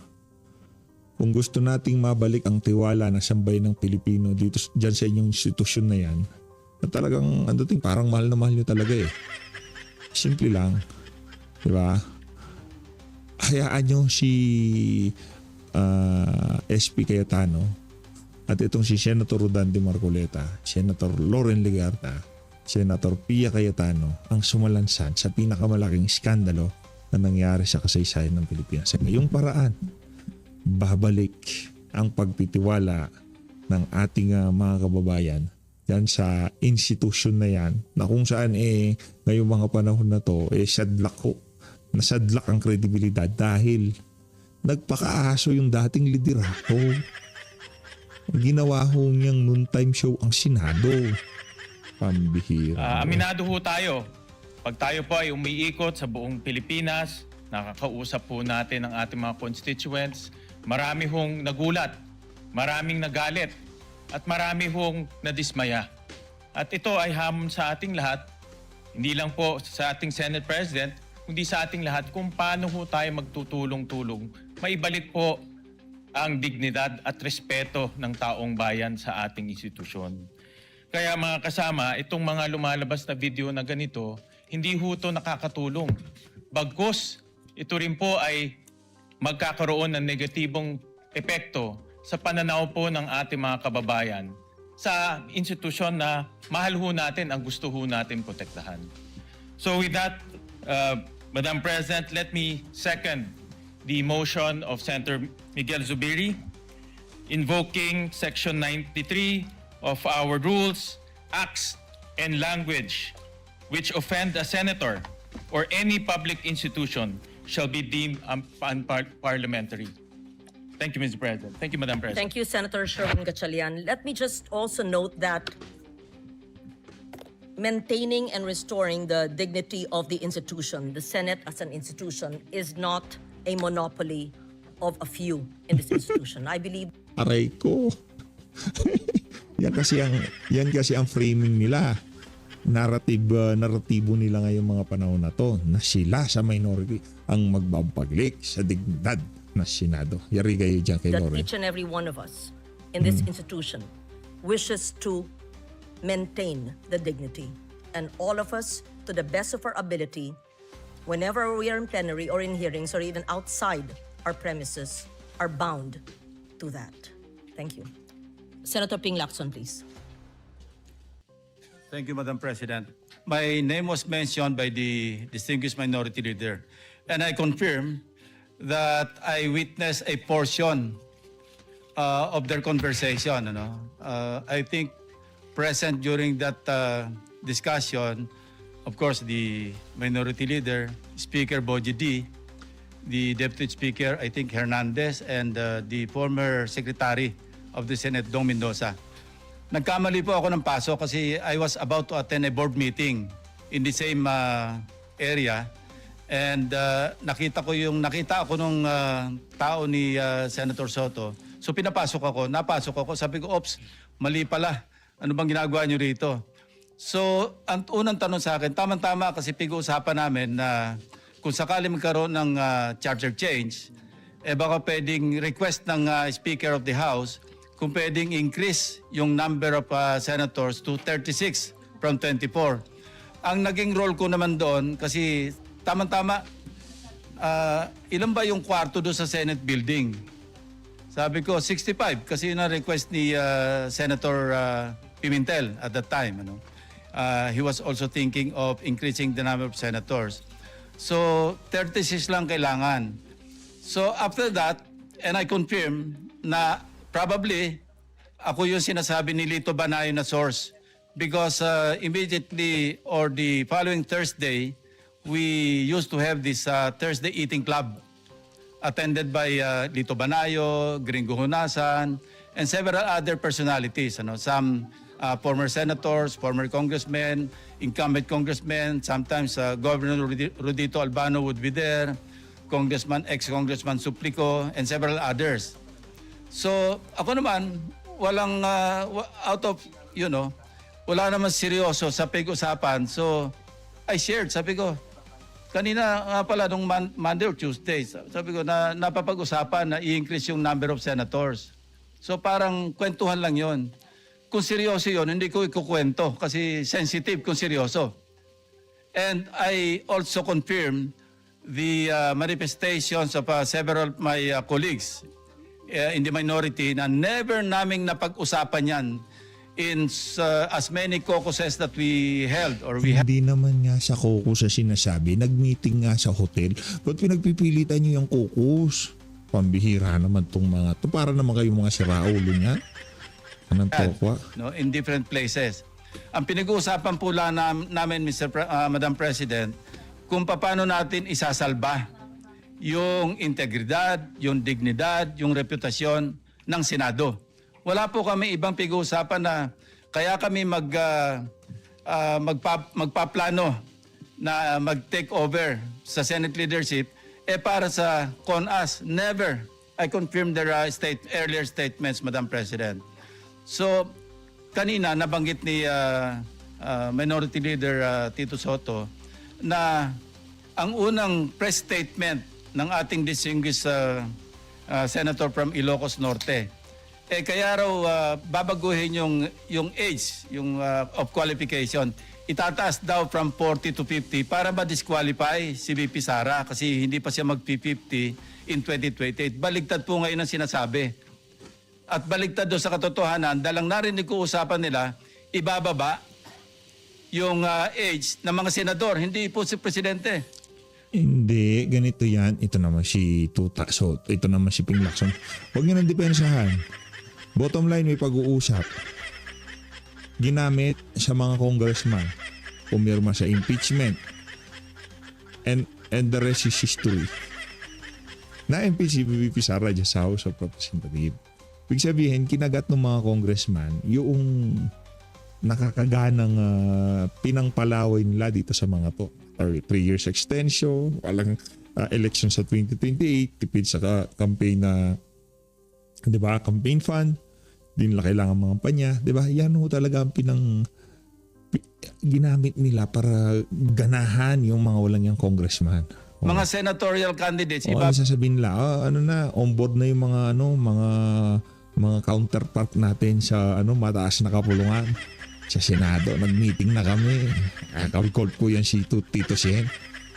B: Kung gusto nating mabalik ang tiwala ng sambayan ng Pilipino dito dyan sa inyong institusyon na yan, na talagang parang mahal na mahal nyo talaga Simple lang. Diba? Hayaan nyo si SP Cayetano at itong si Senator Rodante Marcoleta, Senator Loren Legarda, Senator Pia Cayetano ang sumalansan sa pinakamalaking iskandalo na nangyari sa kasaysayan ng Pilipinas. Sa ngayong paraan, babalik ang pagtitiwala ng ating mga kababayan yan sa institusyon na yan na kung saan ngayong mga panahon na to sadlak ko. Nasadlak ang kredibilidad dahil nagpakaaso yung dating liderato. Ginawa ho niyang noontime show ang Senado. Pambihira.
H: Aminado ho tayo. Pag tayo po ay umiikot sa buong Pilipinas, nakakausap po natin ang ating mga constituents, marami hong nagulat, maraming nagalit, at marami hong nadismaya. At ito ay hamon sa ating lahat, hindi lang po sa ating Senate President, kundi sa ating lahat kung paano ho tayo magtutulong-tulong, maibalik po ang dignidad at respeto ng taong bayan sa ating institusyon. Kaya mga kasama, itong mga lumalabas na video na ganito, hindi ho ito nakakatulong. Bagkus, ito rin po ay magkakaroon ng negatibong epekto sa pananaw po ng ating mga kababayan sa institusyon na mahal ho natin ang gusto ho natin protektahan. So with that, Madam President, let me second the motion of Senator Miguel Zubiri invoking Section 93 of our rules, acts, and language which offend a senator or any public institution shall be deemed unparliamentary. Thank you, Mr. President. Thank you, Madam President.
D: Thank you, Senator Sherwin Gatchalian. Let me just also note that maintaining and restoring the dignity of the institution, the Senate as an institution, is not a monopoly of a few in this institution. I believe
B: Aray ko. yan kasi ang framing nila. Naratibo nila ngayong mga panahon na to na sila sa minority ang magbabaglik sa dignidad na Senado. Yari kayo dyan kay
D: that
B: Lauren.
D: each and every one of us in this institution wishes to maintain the dignity. And all of us, to the best of our ability, whenever we are in plenary or in hearings or even outside our premises, are bound to that. Thank you. Senator Ping Lacson, please.
I: Thank you, Madam President. My name was mentioned by the distinguished minority leader, and I confirm that I witnessed a portion of their conversation. I think present during that discussion, of course, the minority leader, Speaker Boji D, the Deputy Speaker, I think Hernandez, and the former Secretary of the Senate, Dong Mendoza. Nagkamali po ako ng paso kasi I was about to attend a board meeting in the same area, and nakita ako nung tao ni Senator Soto. So napasok ako, sabi ko, "Ops, mali pala. Ano bang ginagawa niyo rito?" So, ang unang tanong sa akin, tama-tama kasi pag-uusapan namin na kung sakali magkaroon ng charter change, baka pwedeng request ng Speaker of the House kung pwedeng increase yung number of senators to 36 from 24. Ang naging role ko naman doon, kasi tama-tama, ilan ba yung kwarto doon sa Senate building? Sabi ko, 65, kasi yun ang request ni Senator Pimentel at that time. He was also thinking of increasing the number of senators. So, 36 lang kailangan. So, after that, and I confirm na probably ako yung sinasabi ni Lito Banayo na source, because immediately or the following Thursday, we used to have this Thursday eating club attended by Lito Banayo, Gringo Hunasan, and several other personalities. Some former senators, former congressmen, incumbent congressmen, sometimes Governor Rodito Albano would be there, ex-Congressman Suplico, and several others. So, ako naman, walang, wala naman seryoso sa pag-usapan. So, I shared, sabi ko, kanina nga pala nung Monday or Tuesday, sabi ko na napapag-usapan na i-increase yung number of senators. So, parang kwentuhan lang yon. Kung seryoso yon, hindi ko ikukwento kasi sensitive kung seryoso. And I also confirm the manifestations of several of my colleagues in the minority na never naming napag-usapan yan in as many caucuses that we held or we had.
B: Hindi naman nga sa caucus sa sinasabi. Nag-meeting nga sa hotel. Ba't pinagpipilitan nyo yung caucus? Pambihira naman tong mga to. Para naman kayong mga siraulo niya. Anong tokwa?
I: No, in different places. Ang pinag-uusapan po lang namin, Madam President, kung paano natin isasalba yung integridad, yung dignidad, yung reputasyon ng Senado. Wala po kami ibang pag-uusapan na kaya kami magpaplano na mag-take over sa Senate leadership para sa CONAS. Never. I confirm their earlier statements, Madam President. So, kanina nabanggit ni Minority Leader Tito Soto na ang unang press statement ng ating distinguished Senator from Ilocos Norte, kaya raw babaguhin yung age of qualification. Itataas daw from 40 to 50 para ma-disqualify si VP Sara kasi hindi pa siya mag-50 in 2028. Baligtad po ngayon ang sinasabi. At baligtad doon sa katotohanan, dalang narinig ko usapan nila, ibababa yung age ng mga senador, hindi po si Presidente.
B: Hindi, ganito yan. Ito naman si Tuta Soto. Ito naman si Ping Lacson. Huwag nyo nang depensahan. Bottom line, may pag-uusap. Ginamit sa mga congressman. Pumirma sa impeachment. And the rest is history. Na-impeach si VP Sara dyan sa House of Representatives. Ibig sabihin, kinagat ng mga congressman yung nakakaganang pinangpalaway nila dito sa mga to. 3 years extension, walang election sa 2028, tipid sa campaign na, di ba, campaign fund, di nila kailangan mga panya, di ba? Yan ho talaga ang ginamit nila para ganahan yung mga walang yung congressman.
I: Mga senatorial candidates,
B: Ano sasabihin nila, on board na yung mga counterpart natin sa mataas na kapulungan. Sa Senado, nag-meeting na kami. Call ko yan si Tito Sen.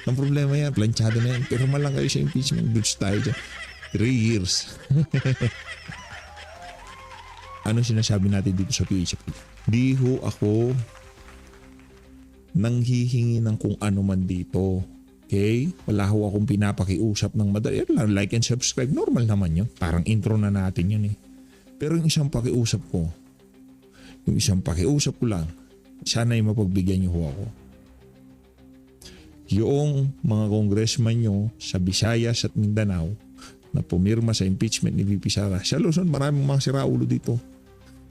B: Ang problema yan, planchado na yan. Pero malang kayo sa impeachment, goods tayo dyan. 3 years. Ano sinasabi natin dito sa PHP? Di ho ako nanghihingi ng kung ano man dito. Okay? Wala ho akong pinapakiusap ng madali. Like and subscribe, normal naman yun. Parang intro na natin yun eh. Pero yung isang pakiusap ko lang, sana ay mapagbigyan niyo ho ako. Yung mga congressman nyo sa Visayas at Mindanao na pumirma sa impeachment ni VP Sara. Sa Luzon, maraming mga siraulo dito.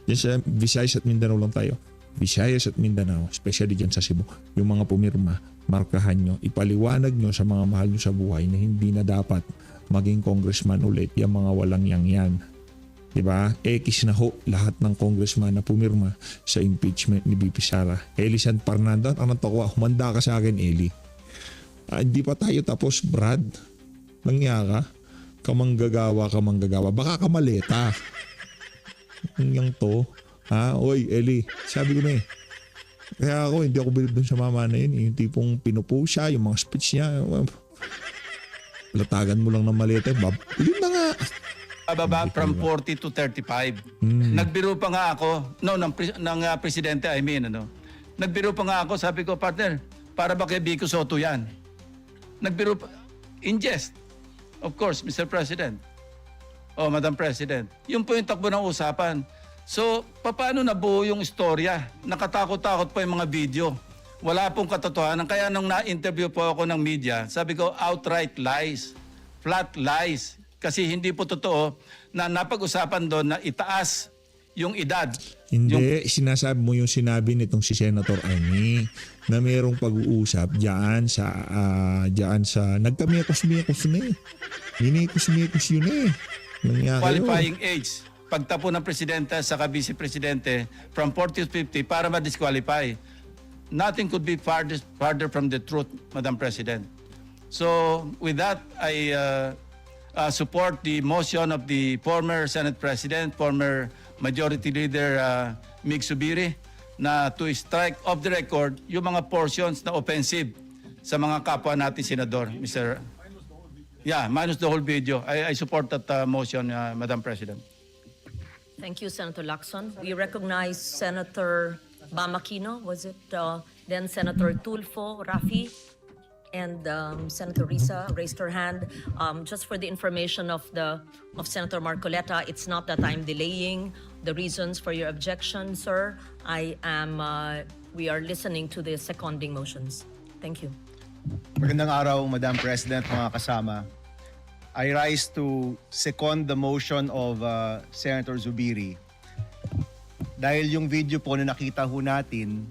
B: Diyan sa Visayas at Mindanao lang tayo. Visayas at Mindanao, especially dyan sa Cebu, yung mga pumirma, markahan nyo, ipaliwanag nyo sa mga mahal nyo sa buhay na hindi na dapat maging congressman ulit yung mga walang yan. Diba? X na ho lahat ng congressman na pumirma sa impeachment ni VP Sara. Eli San Fernando, anong tokwa? Humanda ka sa akin, Eli. Hindi pa tayo tapos, Brad. Langya ka. Kamanggagawa. Baka kamaleta. Yung to. Oy, Eli, sabi ko na eh. Kaya ako, hindi ako bilib dun sa mama na yun. Yung tipong pinupo siya, yung mga speech niya. Latagan mo lang ng maleta. Yun na nga.
I: Bababa from 40 to 35. Nagbiro pa nga ako, ng presidente, Nagbiro pa nga ako, sabi ko, partner, para ba kay Vico Soto yan? Nagbiro pa, in jest. Of course, Mr. President. Madam President. Yun po yung takbo ng usapan. So, paano nabuo yung istorya? Nakatakot-takot pa yung mga video. Wala pong katotohanan. Kaya nung na-interview po ako ng media, sabi ko, outright lies. Flat lies. Kasi hindi po totoo na napag-usapan doon na itaas yung edad.
B: Hindi, sinasabi mo yung sinabi nitong si Senator Amy na mayroong pag-uusap diyan sa nagkamiyakos-miyakos na eh. Minikos-miyakos yun eh.
I: Qualifying age. Pagtapo ng presidente sa vice presidente from 40 to 50 para ma-disqualify. Nothing could be farther from the truth, Madam President. So, with that, I support the motion of the former Senate President, former Majority Leader Mig Zubiri, na to strike off the record yung mga portions na offensive sa mga kapwa natin senador, Mr. Yeah, minus the whole video. I support that motion, Madam President.
D: Thank you, Senator Lacson. We recognize Senator Bamakino, was it? Then Senator Tulfo, Rafi, and Senator Risa raised her hand. Just for the information of Senator Marcoleta, it's not that I'm delaying the reasons for your objection, sir. We are listening to the seconding motions. Thank you.
J: Magandang araw, Madam President, mga kasama. I rise to second the motion of Senator Zubiri. Dahil yung video po na nakita ho natin,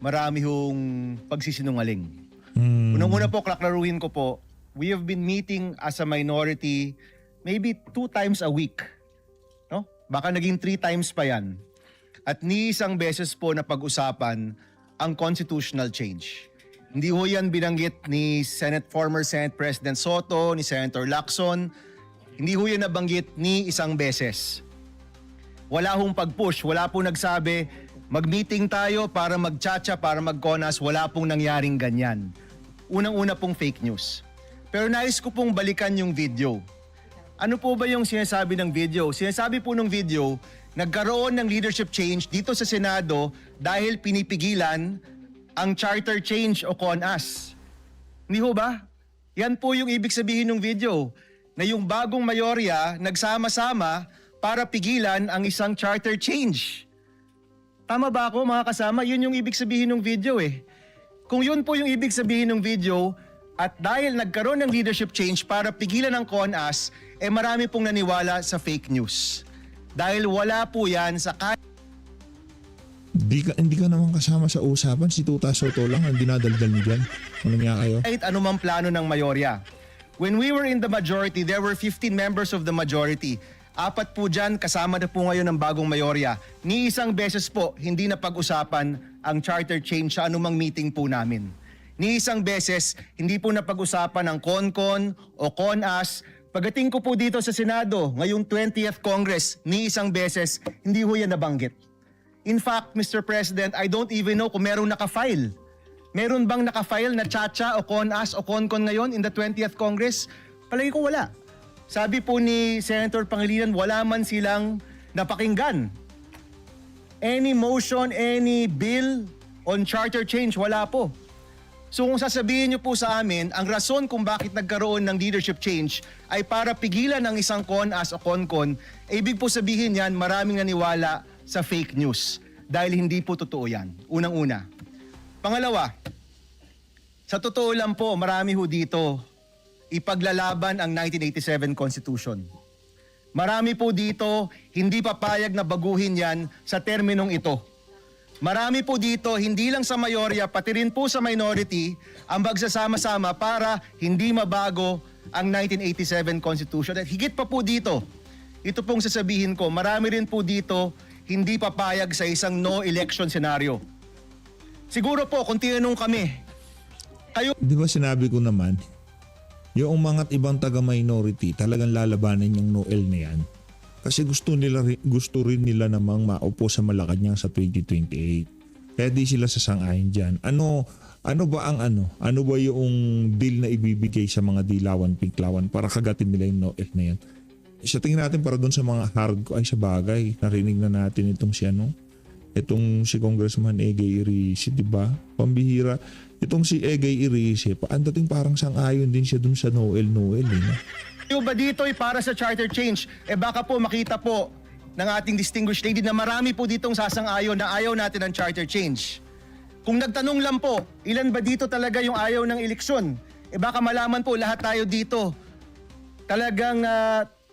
J: marami hong pagsisinungaling. Unang-una po, klaklaruhin ko po, we have been meeting as a minority maybe 2 times a week. No? Baka naging 3 times pa yan. At ni isang beses po na pag-usapan ang constitutional change. Hindi ho yan binanggit ni former Senate President Soto, ni Senator Lacson. Hindi ho yan nabanggit ni isang beses. Wala hong pag-push, wala pong nagsabi, mag-meeting tayo para mag-chacha, para mag-CONAS, wala pong nangyaring ganyan. Unang-una pong fake news. Pero nais ko pong balikan yung video. Ano po ba yung sinasabi ng video? Sinasabi po ng video, nagkaroon ng leadership change dito sa Senado dahil pinipigilan ang charter change o CONAS. Hindi ho ba? Yan po yung ibig sabihin ng video, na yung bagong mayorya nagsama-sama para pigilan ang isang charter change. Tama ba ako, mga kasama? Yun yung ibig sabihin ng video eh. Kung yun po yung ibig sabihin ng video, at dahil nagkaroon ng leadership change para pigilan ang CONAS, marami pong naniwala sa fake news. Dahil wala po yan sa
B: Hindi ka naman kasama sa usapan. Si Tuta Soto lang ang dinadaldal niyo dyan. Ano nga kayo?
J: kahit anumang plano ng mayorya. When we were in the majority, there were 15 members of the majority. 4 po dyan, kasama na po ngayon ng bagong mayorya. Ni isang beses po, hindi na pag-usapan ang charter change sa anumang meeting po namin. Ni isang beses, hindi po napag-usapan ang CONCON o CONAS. Pagdating ko po dito sa Senado, ngayong 20th Congress, ni isang beses, hindi ho yan nabanggit. In fact, Mr. President, I don't even know kung merong nakafile. Meron bang nakafile na chacha o CONAS o CONCON ngayon in the 20th Congress? Palagi ko wala. Sabi po ni Senator Pangilinan, wala man silang napakinggan. Any motion, any bill on charter change, wala po. So kung sasabihin niyo po sa amin, ang rason kung bakit nagkaroon ng leadership change ay para pigilan ang isang CONAS o CONCON, ibig po sabihin yan, maraming naniwala sa fake news. Dahil hindi po totoo yan. Unang-una. Pangalawa, sa totoo lang po, marami ho dito ipaglalaban ang 1987 Constitution. Marami po dito hindi papayag na baguhin yan sa terminong ito. Marami po dito, hindi lang sa mayorya, pati rin po sa minority, ang magsasama-sama para hindi mabago ang 1987 Constitution. At higit pa po dito, ito pong sasabihin ko, marami rin po dito hindi papayag sa isang no-election scenario. Siguro po, kung tinanong kami, kayo...
B: Di ba sinabi ko naman, yung mga ibang taga-minority talagang lalabanan yung Noel na yan. Kasi gusto rin nila namang maupo sa Malacanang sa 2028. Kaya di sila sasang-ayon dyan. Ano ba yung deal na ibibigay sa mga dilawan, pinklawan para kagatin nila yung Noel na yan? Sa tingin natin para doon sa mga hardcore ay sa bagay. Narinig na natin itong si Congressman Egay Irice, di ba? Pambihira. Itong si Egay Irice, ang dating parang sang-ayon din siya doon sa Noel eh. No?
J: Yung ba dito ay para sa charter change? Baka po makita po ng ating distinguished lady na marami po ditong sasang-ayon na ayaw natin ng charter change. Kung nagtanong lang po, ilan ba dito talaga yung ayaw ng eleksyon? Baka malaman po lahat tayo dito. Talagang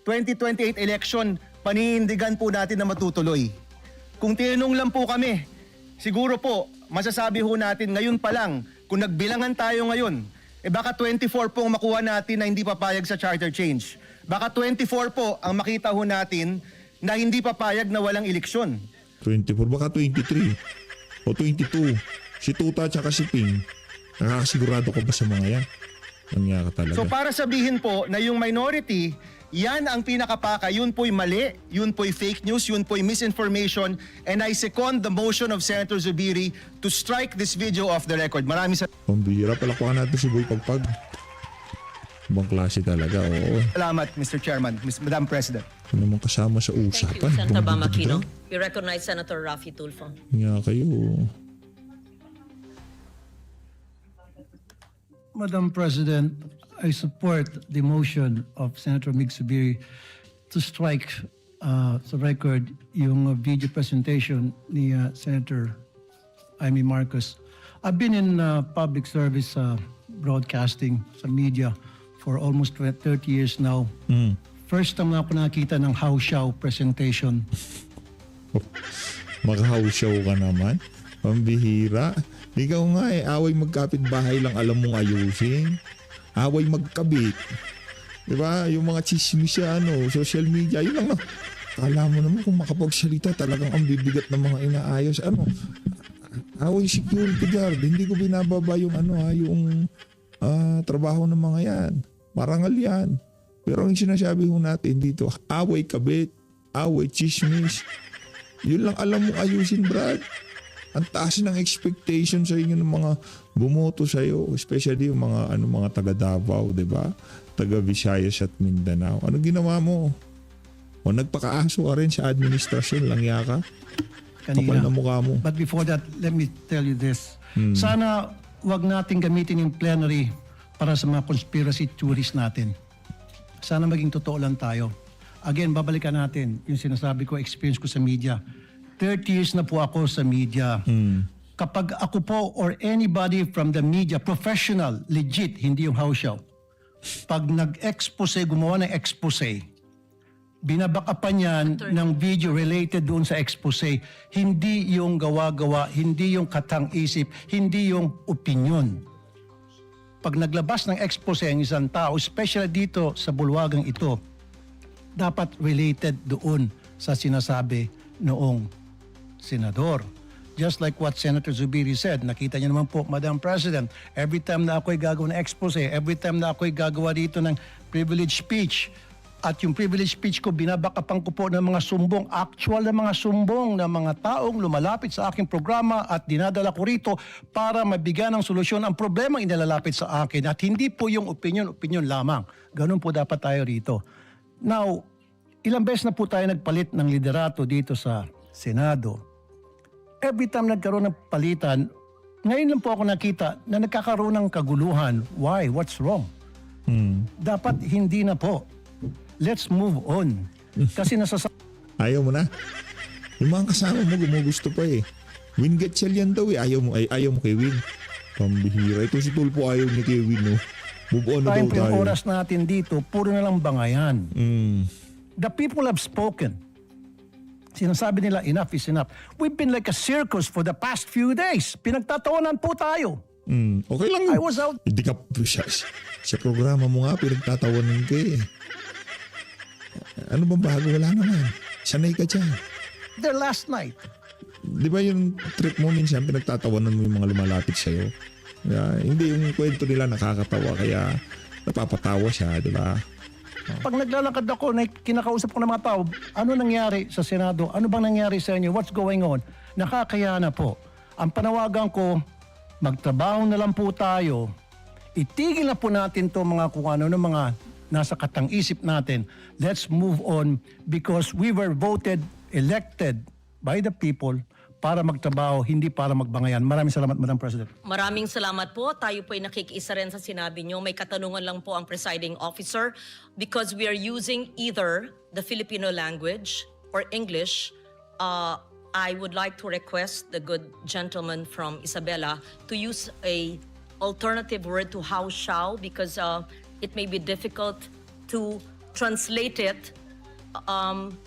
J: 2028 election, paninindigan po natin na matutuloy. Kung tinanong lang po kami, siguro po, masasabi ho natin ngayon pa lang, kung nagbilangan tayo ngayon, baka 24 po ang makuha natin na hindi papayag sa charter change. Baka 24 po ang makita ho natin na hindi papayag na walang eleksyon.
B: 24, baka 23 o 22. Si Tuta at si Ping, nakakasigurado ko ba sa mga yan? Nangyari talaga.
J: So para sabihin po na yung minority, yan ang pinakapaka, yun po'y mali, yun po'y fake news, yun po'y misinformation, and I second the motion of Senator Zubiri to strike this video off the record. Maraming
B: Pambihira, palakuhan natin si Boy Pagpag. Ibang klase talaga, oo.
J: Salamat, Mr. Chairman, Madam President.
B: Ano naman kasama sa
D: Thank you,
B: usapan?
D: Senator
B: Bang
D: Bamakino.
B: bigla.
D: We recognize Senator Raffy Tulfo.
B: Nga kayo.
K: Madam President, I support the motion of Senator Mig Zubiri to strike sa record yung video presentation ni Senator Amy Marcos. I've been in public service broadcasting sa media for almost 30 years now. First time na ako nakita ng How Show presentation.
B: Mag-house show ka naman. Pambihira. Ikaw nga away magkapit-bahay lang alam mong ayusin. Away magkabit. Diba? Yung mga chismis sa social media, yun lang. Kala mo naman kung makapagsalita talagang ang bibigat ng mga inaayos. Away security guard. Hindi ko binababa yung yung trabaho ng mga yan. Parangal yan. Pero ang sinasabi ko natin dito, away kabit, away chismis. Yun lang alam mo ayusin, Brad. Ang taas ng expectation sa inyo ng mga bumoto sa iyo, especially yung mga taga Davao, 'di ba? Taga Visayas at Mindanao. Ano ginawa mo? O nagpakaaso ka rin sa administrasyon, langya ka? Kapal na mukha mo.
K: But before that, let me tell you this. Sana wag natin gamitin yung plenary para sa mga conspiracy theories natin. Sana maging totoo lang tayo. Again, babalikan natin yung sinasabi ko, experience ko sa media. 30 years na po ako sa media. Kapag ako po or anybody from the media, professional, legit, hindi yung house show, pag nag-expose, gumawa ng expose, binabakapan yan ng video related doon sa expose, hindi yung gawa-gawa, hindi yung katang-isip, hindi yung opinion. Pag naglabas ng expose ang isang tao, especially dito sa bulwagang ito, dapat related doon sa sinasabi noong senador. Just like what Senator Zubiri said, nakita niyo naman po, Madam President, every time na ako'y gagawa ng expose, every time na ako'y gagawa dito ng privilege speech, at yung privilege speech ko, binabakapan ko po ng mga sumbong, actual na mga sumbong ng mga taong lumalapit sa aking programa at dinadala ko rito para mabigyan ng solusyon ang problema inalalapit sa akin. At hindi po yung opinion lamang. Ganun po dapat tayo rito. Now, ilang beses na po tayo nagpalit ng liderato dito sa Senado. Every time nagkaroon ng palitan, ngayon lang po ako nakita na nagkakaroon ng kaguluhan. Why? What's wrong? Dapat hindi na po. Let's move on. Kasi
B: Ayaw mo na. Yung mga kasama mo gumugusto pa eh. Win Gatchalian daw eh. Ayaw mo kay Win. Pambihira. Ito si Tulfo ayaw ni kay Win, no? Move on na daw
K: time
B: tayo.
K: yung oras natin dito, puro na lang bangayan. The people have spoken. Sinasabi nila, enough is enough. We've been like a circus for the past few days. Pinagtatawanan po tayo.
B: Okay lang yun.
K: I was out.
B: Hindi ka, sa programa mo nga, pinagtatawanan ka eh. Ano bang bago? Wala naman. Sanay ka dyan.
K: There last night.
B: Di ba yung trip mo minsan, pinagtatawanan mo yung mga lumalapit sa'yo? Hindi yung kwento nila nakakatawa, kaya napapatawa siya, di ba?
K: Pag naglalakad ako, kinakausap ko ng mga tao, ano nangyari sa Senado? Ano bang nangyari sa inyo? What's going on? Nakakaya na po. Ang panawagan ko, magtrabaho na lang po tayo. Itigil na po natin to mga kung ano ng mga nasa katang-isip natin. Let's move on because we were voted, elected by the people para magtrabaho, hindi para magbangayan. Maraming salamat, Madam President.
D: Maraming salamat po. Tayo po ay nakikiisa rin sa sinabi nyo. May katanungan lang po ang presiding officer because we are using either the Filipino language or English. I would like to request the good gentleman from Isabela to use a alternative word to how shall because it may be difficult to translate it.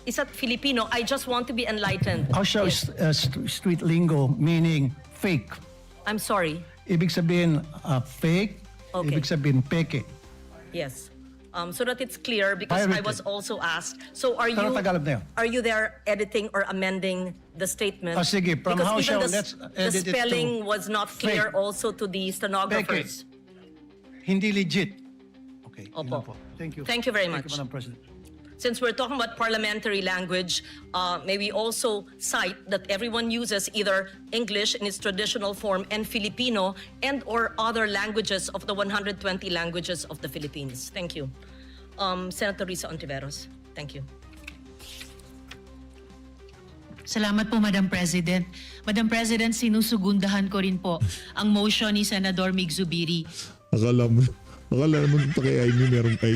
D: Is that Filipino? I just want to be enlightened.
K: How shall
D: Yes.
K: street lingo meaning fake?
D: I'm sorry.
K: Ibig sabihin fake,
D: Okay.
K: ibig sabihin peke.
D: Yes. So that it's clear because I
K: Pirated.
D: was also asked. So are
K: Pero Tagalog na yun.
D: are you there editing or amending the statement?
K: Sige, from
D: because
K: how
D: even
K: shall
D: the,
K: let's
D: the
K: edit it to
D: spelling was not clear
K: fake.
D: also to the stenographers.
K: Hindi legit. Okay, yun
D: Opo.
K: lang po. Thank you.
D: Thank you very
K: Thank
D: much.
K: you, Madam President.
D: since we're talking about parliamentary language, may we also cite that everyone uses either English in its traditional form and Filipino and or other languages of the 120 languages of the Philippines. Thank you. Senator Risa Ontiveros. Thank you.
L: Salamat po, Madam President. Madam President, sinusugundahan ko rin po ang motion ni Senador Mig Zubiri.
B: Akala naman ito kay Amy, meron kay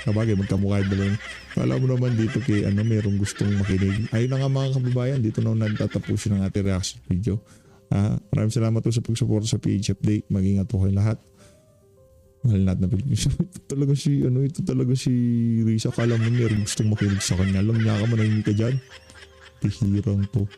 B: kabagay, magkamukha ba lang. Akala mo naman dito kay merong gustong makinig. Ayun na nga mga kababayan, dito na natatapusin ang ating reaction video. Maraming salamat po sa pagsuporta sa PH Update. Mag-ingat po kayo lahat. Mahal natin na Pilipino. Ito talaga si Risa. Akala mo meron gustong makinig sa kanya. Lang niya ka manahimik ka dyan. Tihirang to.